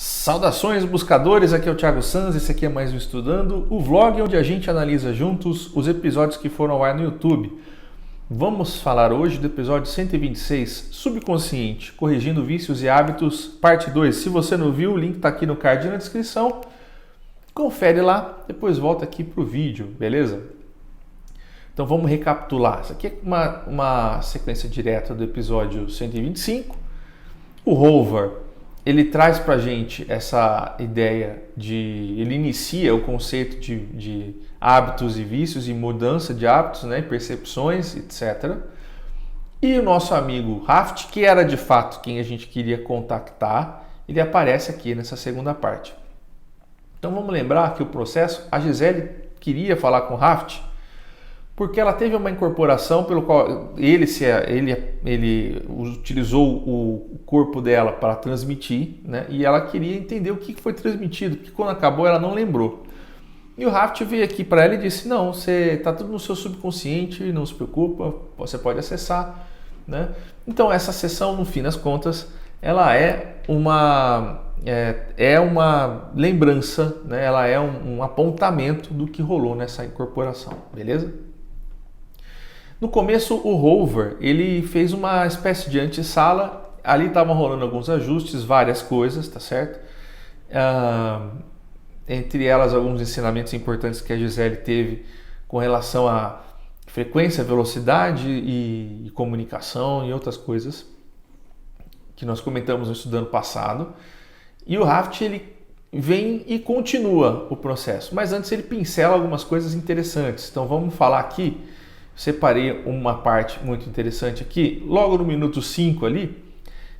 Saudações buscadores, aqui é o Thiago Sanz, esse aqui é mais um Estudando, o vlog onde a gente analisa juntos os episódios que foram ao ar no YouTube. Vamos falar hoje do episódio 126, Subconsciente, Corrigindo Vícios e Hábitos, parte 2. Se você não viu, o link está aqui no card na descrição. Confere lá, depois volta aqui para o vídeo, beleza? Então vamos recapitular. Isso aqui é uma sequência direta do episódio 125. O Rover, ele traz para a gente essa ideia ele inicia o conceito de hábitos e vícios e mudança de hábitos, né, percepções, etc. E o nosso amigo Raft, que era de fato quem a gente queria contactar, ele aparece aqui nessa segunda parte. Então vamos lembrar que o processo, a Gisele queria falar com o Raft, porque ela teve uma incorporação pelo qual ele utilizou o corpo dela para transmitir, né? E ela queria entender o que foi transmitido, porque quando acabou ela não lembrou. E o Raft veio aqui para ela e disse, não, você está tudo no seu subconsciente, não se preocupa, você pode acessar, né? Então essa sessão, no fim das contas, ela é uma lembrança, né? Ela é um apontamento do que rolou nessa incorporação, beleza? No começo, o Rover, ele fez uma espécie de antessala, ali estavam rolando alguns ajustes, várias coisas, tá certo? Entre elas, alguns ensinamentos importantes que a Gisele teve com relação à frequência, velocidade e comunicação e outras coisas que nós comentamos no estudando passado. E o Raft, ele vem e continua o processo, mas antes ele pincela algumas coisas interessantes. Então vamos falar aqui. Separei uma parte muito interessante aqui. Logo no minuto 5 ali,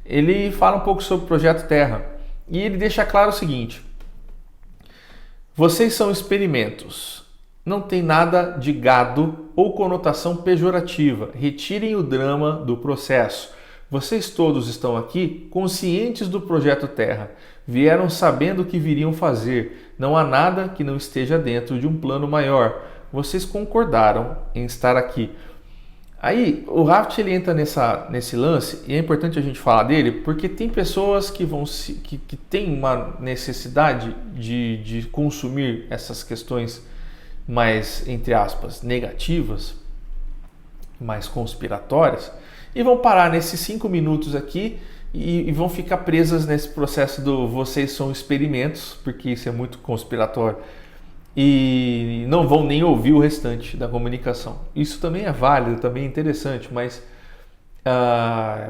ele fala um pouco sobre o Projeto Terra. E ele deixa claro o seguinte: vocês são experimentos. Não tem nada de gado ou conotação pejorativa. Retirem o drama do processo. Vocês todos estão aqui conscientes do Projeto Terra. Vieram sabendo o que viriam fazer. Não há nada que não esteja dentro de um plano maior. Vocês concordaram em estar aqui. Aí o Raft ele entra nesse lance e é importante a gente falar dele porque tem pessoas que têm uma necessidade de consumir essas questões mais, entre aspas, negativas, mais conspiratórias e vão parar nesses 5 minutos aqui e vão ficar presas nesse processo do vocês são experimentos, porque isso é muito conspiratório. E não vão nem ouvir o restante da comunicação. Isso também é válido, também é interessante, mas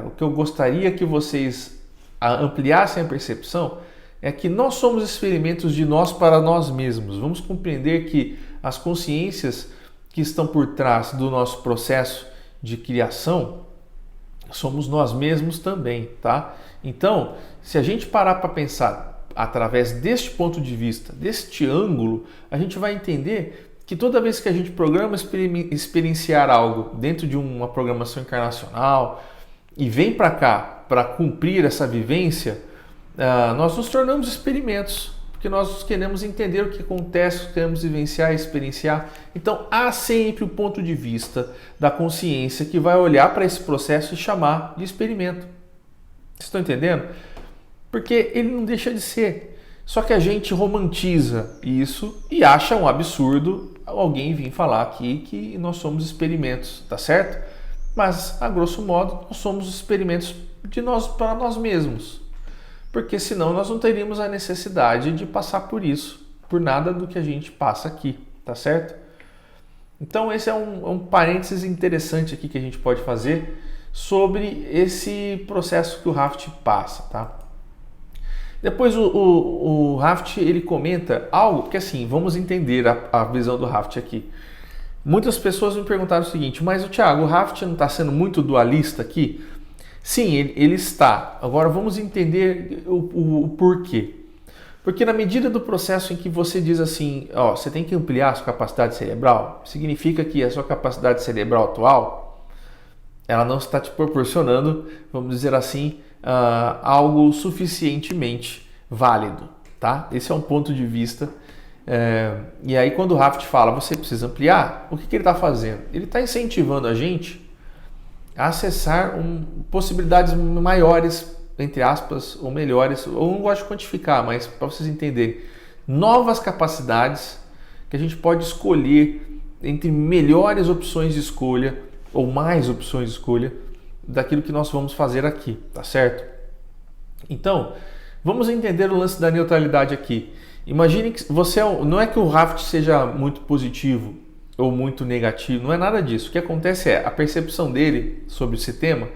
o que eu gostaria que vocês ampliassem a percepção é que nós somos experimentos de nós para nós mesmos. Vamos compreender que as consciências que estão por trás do nosso processo de criação somos nós mesmos também, tá? Então, se a gente parar para pensar através deste ponto de vista, deste ângulo, a gente vai entender que toda vez que a gente programa experienciar algo dentro de uma programação encarnacional e vem para cá para cumprir essa vivência, nós nos tornamos experimentos, porque nós queremos entender o que acontece, queremos vivenciar e experienciar. Então há sempre o ponto de vista da consciência que vai olhar para esse processo e chamar de experimento. Vocês estão entendendo? Porque ele não deixa de ser. Só que a gente romantiza isso e acha um absurdo alguém vir falar aqui que nós somos experimentos, tá certo? Mas, a grosso modo, nós somos experimentos de nós para nós mesmos. Porque senão nós não teríamos a necessidade de passar por isso, por nada do que a gente passa aqui, tá certo? Então esse é um parênteses interessante aqui que a gente pode fazer sobre esse processo que o Raft passa, tá? Depois o Raft ele comenta algo, porque assim, vamos entender a visão do Raft aqui. Muitas pessoas me perguntaram o seguinte, mas o Thiago, o Raft não está sendo muito dualista aqui? Sim, ele está. Agora vamos entender o porquê. Porque na medida do processo em que você diz assim, você tem que ampliar a sua capacidade cerebral, significa que a sua capacidade cerebral atual, ela não está te proporcionando, vamos dizer assim, algo suficientemente válido, tá? Esse é um ponto de vista. E aí quando o Raft fala, você precisa ampliar, o que ele está fazendo? Ele está incentivando a gente a acessar possibilidades maiores entre aspas, ou melhores, eu não gosto de quantificar, mas para vocês entenderem, novas capacidades que a gente pode escolher entre melhores opções de escolha ou mais opções de escolha daquilo que nós vamos fazer aqui, tá certo? Então, vamos entender o lance da neutralidade aqui. Imagine que você não é que o Raft seja muito positivo ou muito negativo, não é nada disso. O que acontece é a percepção dele sobre esse tema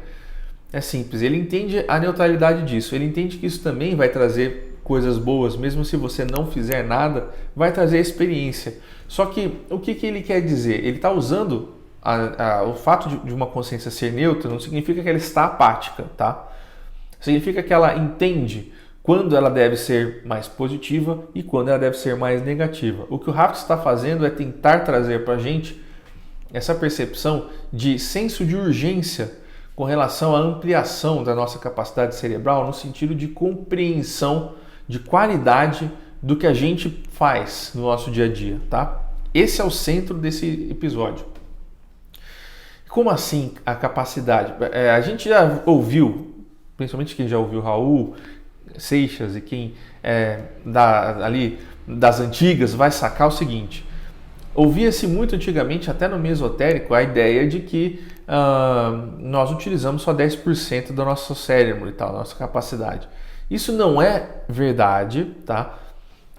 é simples. Ele entende a neutralidade disso. Ele entende que isso também vai trazer coisas boas, mesmo se você não fizer nada, vai trazer experiência. Só que o que ele quer dizer? Ele está usando o fato de uma consciência ser neutra não significa que ela está apática, tá? Significa que ela entende quando ela deve ser mais positiva e quando ela deve ser mais negativa. O que o Raft está fazendo é tentar trazer para a gente essa percepção de senso de urgência com relação à ampliação da nossa capacidade cerebral no sentido de compreensão de qualidade do que a gente faz no nosso dia a dia, tá? Esse é o centro desse episódio. Como assim a capacidade? A gente já ouviu, principalmente quem já ouviu Raul Seixas e quem ali das antigas vai sacar o seguinte: ouvia-se muito antigamente, até no meio esotérico, a ideia de que nós utilizamos só 10% do nosso cérebro e tal, nossa capacidade. Isso não é verdade, tá?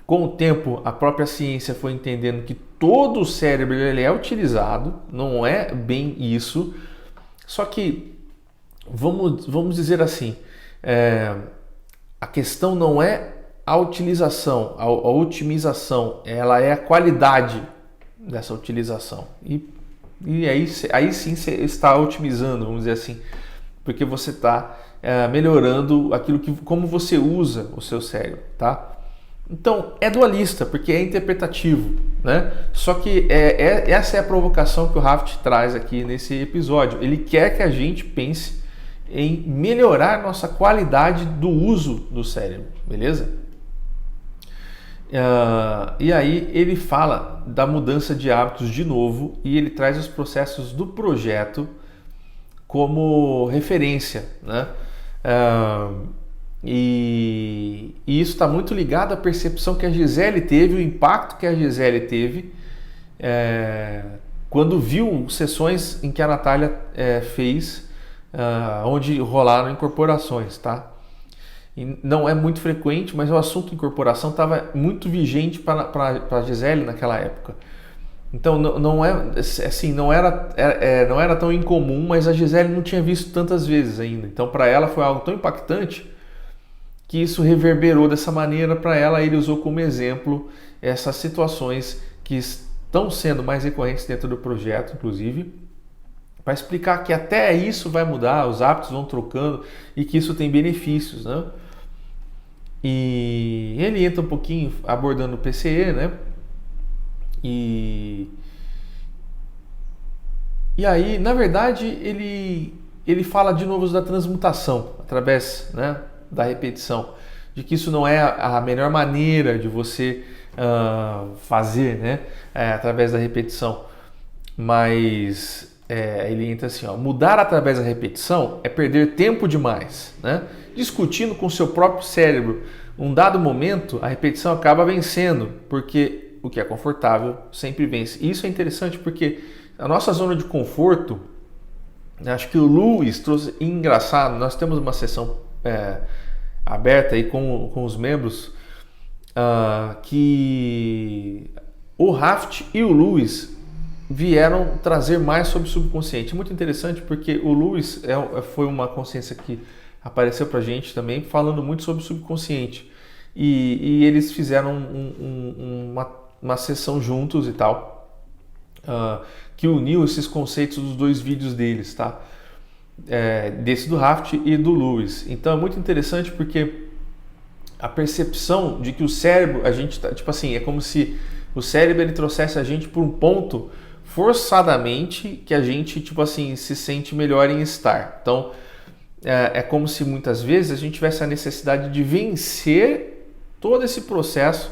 Com o tempo, a própria ciência foi entendendo que todo o cérebro ele é utilizado, não é bem isso. Só que, vamos dizer assim, a questão não é a utilização, a otimização, ela é a qualidade dessa utilização. E aí sim você está otimizando, vamos dizer assim, porque você está melhorando como você usa o seu cérebro, tá? Então, é dualista, porque é interpretativo, né? Só que essa é a provocação que o Raft traz aqui nesse episódio. Ele quer que a gente pense em melhorar nossa qualidade do uso do cérebro, beleza? E aí ele fala da mudança de hábitos de novo e ele traz os processos do projeto como referência, né? E isso está muito ligado à percepção que a Gisele teve, o impacto que a Gisele teve quando viu sessões em que a Natália fez, onde rolaram incorporações, tá? E não é muito frequente, mas o assunto incorporação estava muito vigente para a Gisele naquela época. Então não era tão incomum, mas a Gisele não tinha visto tantas vezes ainda. Então para ela foi algo tão impactante que isso reverberou dessa maneira para ela. Ele usou como exemplo essas situações que estão sendo mais recorrentes dentro do projeto, inclusive, para explicar que até isso vai mudar, os hábitos vão trocando e que isso tem benefícios, né? E ele entra um pouquinho abordando o PCE, né? E aí, na verdade, ele fala de novo da transmutação através, né, da repetição, de que isso não é a melhor maneira de você fazer, né, através da repetição, mas ele entra assim, mudar através da repetição é perder tempo demais, né? Discutindo com o seu próprio cérebro, um dado momento a repetição acaba vencendo, porque o que é confortável sempre vence. E isso é interessante porque a nossa zona de conforto, acho que o Lewis trouxe, engraçado, nós temos uma sessão aberta aí com os membros, que o Raft e o Lewis vieram trazer mais sobre o subconsciente. Muito interessante porque o Lewis foi uma consciência que apareceu pra gente também, falando muito sobre o subconsciente. E eles fizeram uma sessão juntos e tal, que uniu esses conceitos dos dois vídeos deles, tá? Desse do Raft e do Lewis. Então é muito interessante porque a percepção de que o cérebro, a gente tá, tipo assim, é como se o cérebro ele trouxesse a gente por um ponto forçadamente que a gente, tipo assim, se sente melhor em estar. Então é como se muitas vezes a gente tivesse a necessidade de vencer todo esse processo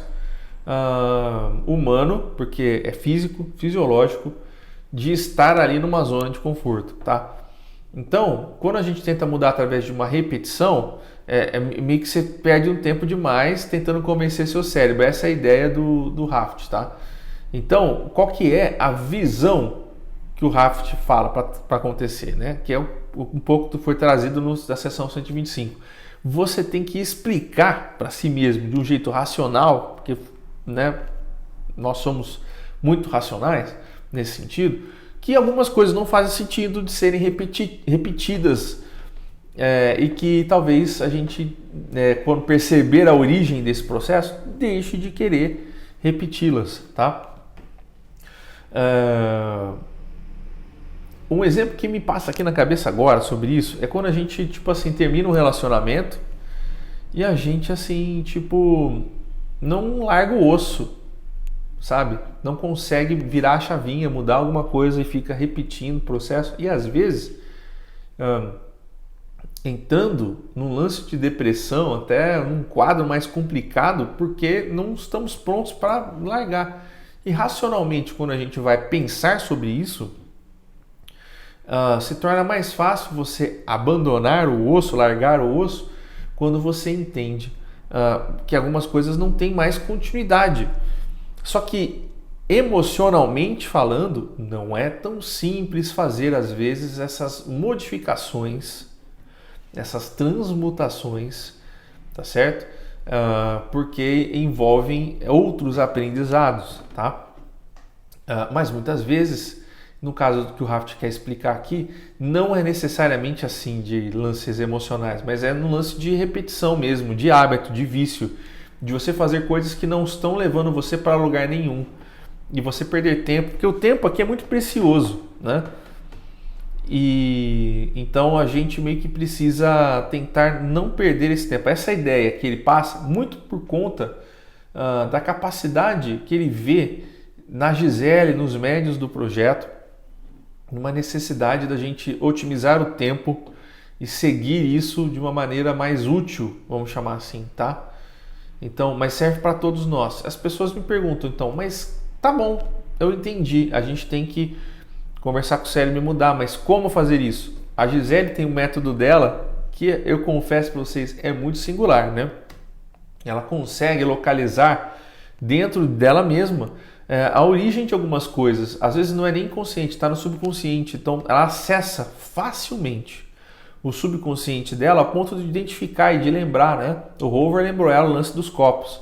humano, porque é físico, fisiológico, de estar ali numa zona de conforto, tá? Então, quando a gente tenta mudar através de uma repetição, meio que você perde um tempo demais tentando convencer seu cérebro. Essa é a ideia do Raft, tá? Então, qual que é a visão que o Raft fala para acontecer, né? Que é um pouco que foi trazido da sessão 125. Você tem que explicar para si mesmo de um jeito racional, porque, né, nós somos muito racionais nesse sentido, que algumas coisas não fazem sentido de serem repetidas e que talvez a gente, quando perceber a origem desse processo, deixe de querer repeti-las, tá? Um exemplo que me passa aqui na cabeça agora sobre isso é quando a gente, tipo assim, termina um relacionamento e a gente, assim, tipo, não larga o osso, sabe? Não consegue virar a chavinha, mudar alguma coisa e fica repetindo o processo. E às vezes, entrando num lance de depressão, até num quadro mais complicado, porque não estamos prontos para largar. E racionalmente, quando a gente vai pensar sobre isso, se torna mais fácil você abandonar o osso, largar o osso, quando você entende que algumas coisas não têm mais continuidade. Só que emocionalmente falando, não é tão simples fazer às vezes essas modificações, essas transmutações, tá certo? Porque envolvem outros aprendizados, tá? Mas muitas vezes, no caso que o Raft quer explicar aqui, não é necessariamente assim de lances emocionais, mas é no lance de repetição mesmo, de hábito, de vício, de você fazer coisas que não estão levando você para lugar nenhum e você perder tempo, porque o tempo aqui é muito precioso, né? E então a gente meio que precisa tentar não perder esse tempo. Essa ideia que ele passa muito por conta da capacidade que ele vê na Gisele, nos médios do projeto, uma necessidade da gente otimizar o tempo e seguir isso de uma maneira mais útil, vamos chamar assim, tá? Então, mas serve para todos nós. As pessoas me perguntam, então, mas tá bom, eu entendi, a gente tem que conversar com o cérebro e mudar, mas como fazer isso? A Gisele tem um método dela que eu confesso para vocês é muito singular, né? Ela consegue localizar dentro dela mesma a origem de algumas coisas. Às vezes não é nem consciente, está no subconsciente. Então ela acessa facilmente o subconsciente dela a ponto de identificar e de lembrar, né? O Rover lembrou ela o lance dos copos.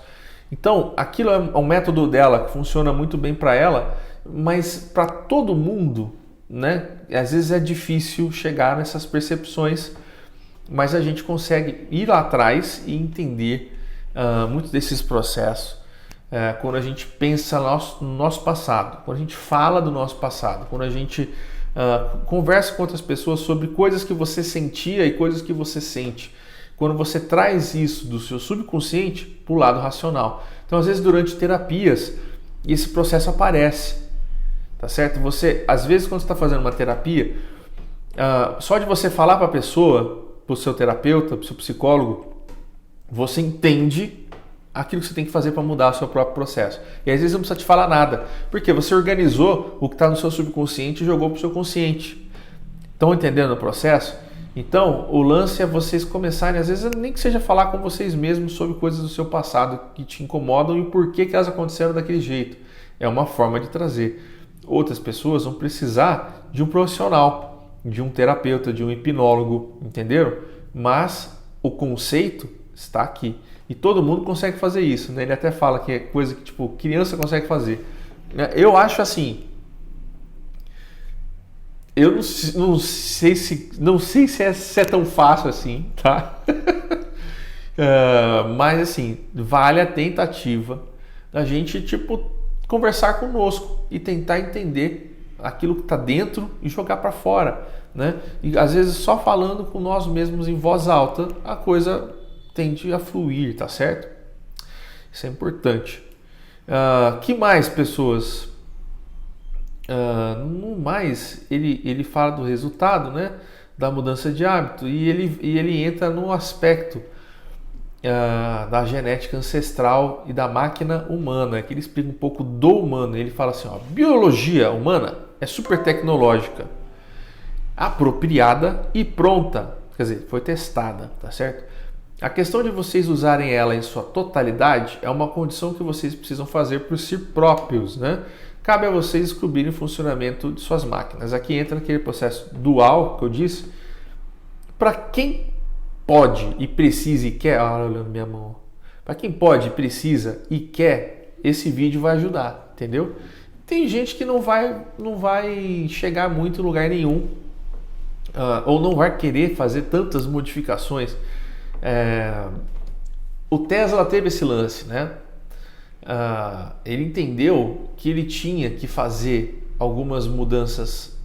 Então aquilo é um método dela que funciona muito bem para ela, mas para todo mundo, né? Às vezes é difícil chegar nessas percepções, mas a gente consegue ir lá atrás e entender muitos desses processos quando a gente pensa no nosso passado, quando a gente fala do nosso passado, quando a gente conversa com outras pessoas sobre coisas que você sentia e coisas que você sente, quando você traz isso do seu subconsciente para o lado racional. Então, às vezes, durante terapias, esse processo aparece, tá certo? Você, às vezes, quando você está fazendo uma terapia, só de você falar para a pessoa, para o seu terapeuta, para o seu psicólogo, você entende aquilo que você tem que fazer para mudar o seu próprio processo. E às vezes não precisa te falar nada, porque você organizou o que está no seu subconsciente e jogou para o seu consciente. Estão entendendo o processo? Então, o lance é vocês começarem, às vezes nem que seja falar com vocês mesmos sobre coisas do seu passado que te incomodam e o porquê que elas aconteceram daquele jeito. É uma forma de trazer. Outras pessoas vão precisar de um profissional, de um terapeuta, de um hipnólogo, entenderam? Mas o conceito está aqui. E todo mundo consegue fazer isso, né? Ele até fala que é coisa que, tipo, criança consegue fazer. Eu acho assim... Eu não sei se é tão fácil assim, tá? Mas, assim, vale a tentativa da gente, tipo, conversar conosco e tentar entender aquilo que está dentro e jogar para fora, né? E, às vezes, só falando com nós mesmos em voz alta, a coisa tende a fluir, tá certo? Isso é importante. Que mais, pessoas? No mais, ele fala do resultado, né? Da mudança de hábito e ele entra no aspecto da genética ancestral e da máquina humana, que ele explica um pouco do humano. Ele fala assim, ó, biologia humana é super tecnológica, apropriada e pronta, quer dizer, foi testada, tá certo? A questão de vocês usarem ela em sua totalidade é uma condição que vocês precisam fazer por si próprios, né? Cabe a vocês descobrirem o funcionamento de suas máquinas. Aqui entra aquele processo dual que eu disse. Para quem pode e precisa e quer, olha minha mão. Para quem pode, precisa e quer, esse vídeo vai ajudar, entendeu? Tem gente que não vai chegar muito em lugar nenhum, ou não vai querer fazer tantas modificações. O Tesla teve esse lance, né? Ele entendeu que ele tinha que fazer algumas mudanças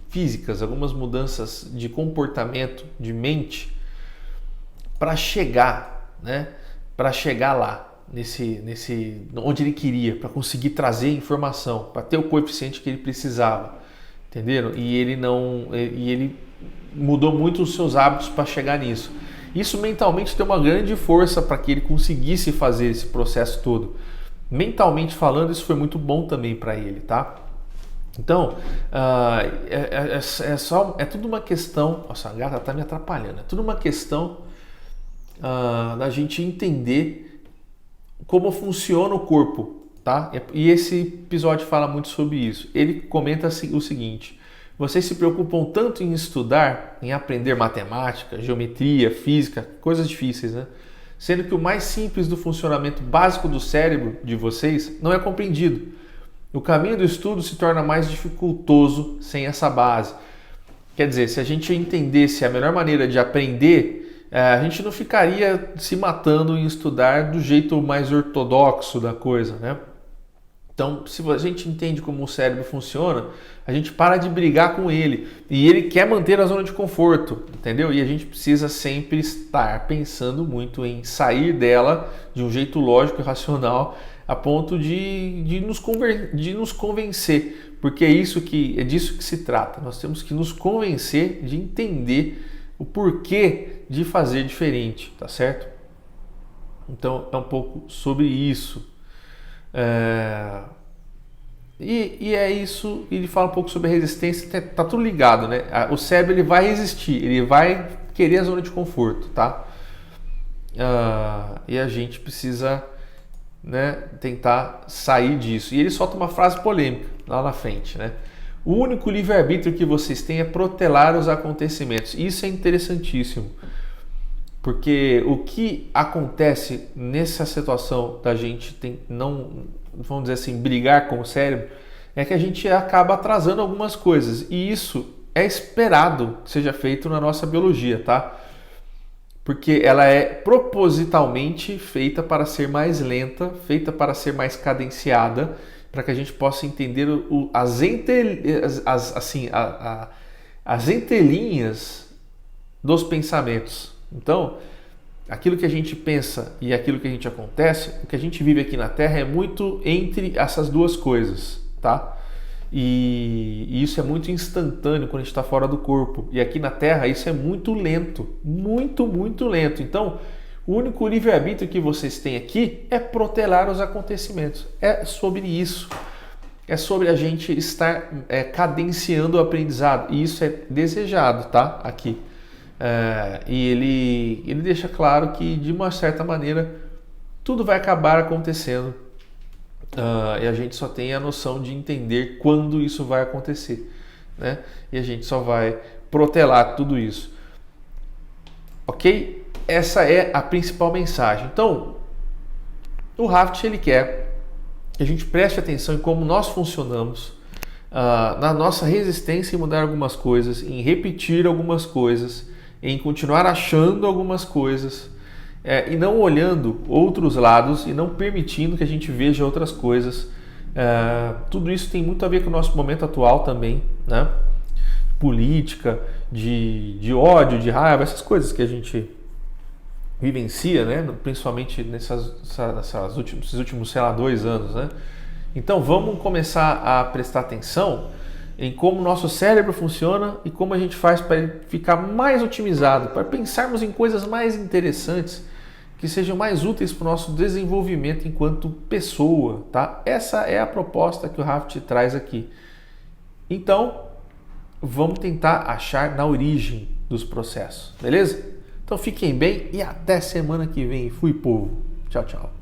físicas, algumas mudanças de comportamento, de mente, para chegar, né? Para chegar lá, nesse onde ele queria, para conseguir trazer informação, para ter o coeficiente que ele precisava, entenderam? E ele mudou muito os seus hábitos para chegar nisso. Isso mentalmente tem uma grande força para que ele conseguisse fazer esse processo todo. Mentalmente falando, isso foi muito bom também para ele, tá? Então, é tudo uma questão. Nossa, a gata tá me atrapalhando. É tudo uma questão da gente entender como funciona o corpo, tá? E esse episódio fala muito sobre isso. Ele comenta o seguinte: vocês se preocupam tanto em estudar, em aprender matemática, geometria, física, coisas difíceis, né? Sendo que o mais simples do funcionamento básico do cérebro de vocês não é compreendido. O caminho do estudo se torna mais dificultoso sem essa base. Quer dizer, se a gente entendesse a melhor maneira de aprender, a gente não ficaria se matando em estudar do jeito mais ortodoxo da coisa, né? Então, se a gente entende como o cérebro funciona, a gente para de brigar com ele. E ele quer manter a zona de conforto, entendeu? E a gente precisa sempre estar pensando muito em sair dela de um jeito lógico e racional, a ponto de nos convencer. Porque é disso que se trata. Nós temos que nos convencer de entender o porquê de fazer diferente, tá certo? Então, é um pouco sobre isso. E é isso. Ele fala um pouco sobre a resistência. Tá tudo ligado, né? O cérebro ele vai resistir, ele vai querer a zona de conforto, tá? E a gente precisa, né, tentar sair disso. E ele solta uma frase polêmica lá na frente, né? O único livre-arbítrio que vocês têm é protelar os acontecimentos. Isso é interessantíssimo. Porque o que acontece nessa situação da gente não, vamos dizer assim, brigar com o cérebro, é que a gente acaba atrasando algumas coisas. E isso é esperado que seja feito na nossa biologia, tá? Porque ela é propositalmente feita para ser mais lenta, feita para ser mais cadenciada, para que a gente possa entender as entrelinhas dos pensamentos. Então, aquilo que a gente pensa e aquilo que a gente acontece, o que a gente vive aqui na Terra é muito entre essas duas coisas, tá? E isso é muito instantâneo quando a gente está fora do corpo. E aqui na Terra isso é muito lento, muito, muito lento. Então, o único livre-arbítrio que vocês têm aqui é protelar os acontecimentos. É sobre isso. É sobre a gente estar cadenciando o aprendizado. E isso é desejado, tá? Aqui. E ele deixa claro que, de uma certa maneira, tudo vai acabar acontecendo. E a gente só tem a noção de entender quando isso vai acontecer, né? E a gente só vai protelar tudo isso. Ok? Essa é a principal mensagem. Então, o Raft ele quer que a gente preste atenção em como nós funcionamos, na nossa resistência em mudar algumas coisas, em repetir algumas coisas, em continuar achando algumas coisas, e não olhando outros lados e não permitindo que a gente veja outras coisas. Tudo isso tem muito a ver com o nosso momento atual também, né? Política, de ódio, de raiva, essas coisas que a gente vivencia, né? Principalmente nesses últimos, sei lá, 2 anos, né? Então vamos começar a prestar atenção em como o nosso cérebro funciona e como a gente faz para ele ficar mais otimizado, para pensarmos em coisas mais interessantes, que sejam mais úteis para o nosso desenvolvimento enquanto pessoa, tá? Essa é a proposta que o Raft traz aqui. Então, vamos tentar achar na origem dos processos, beleza? Então fiquem bem e até semana que vem. Fui, povo. Tchau, tchau.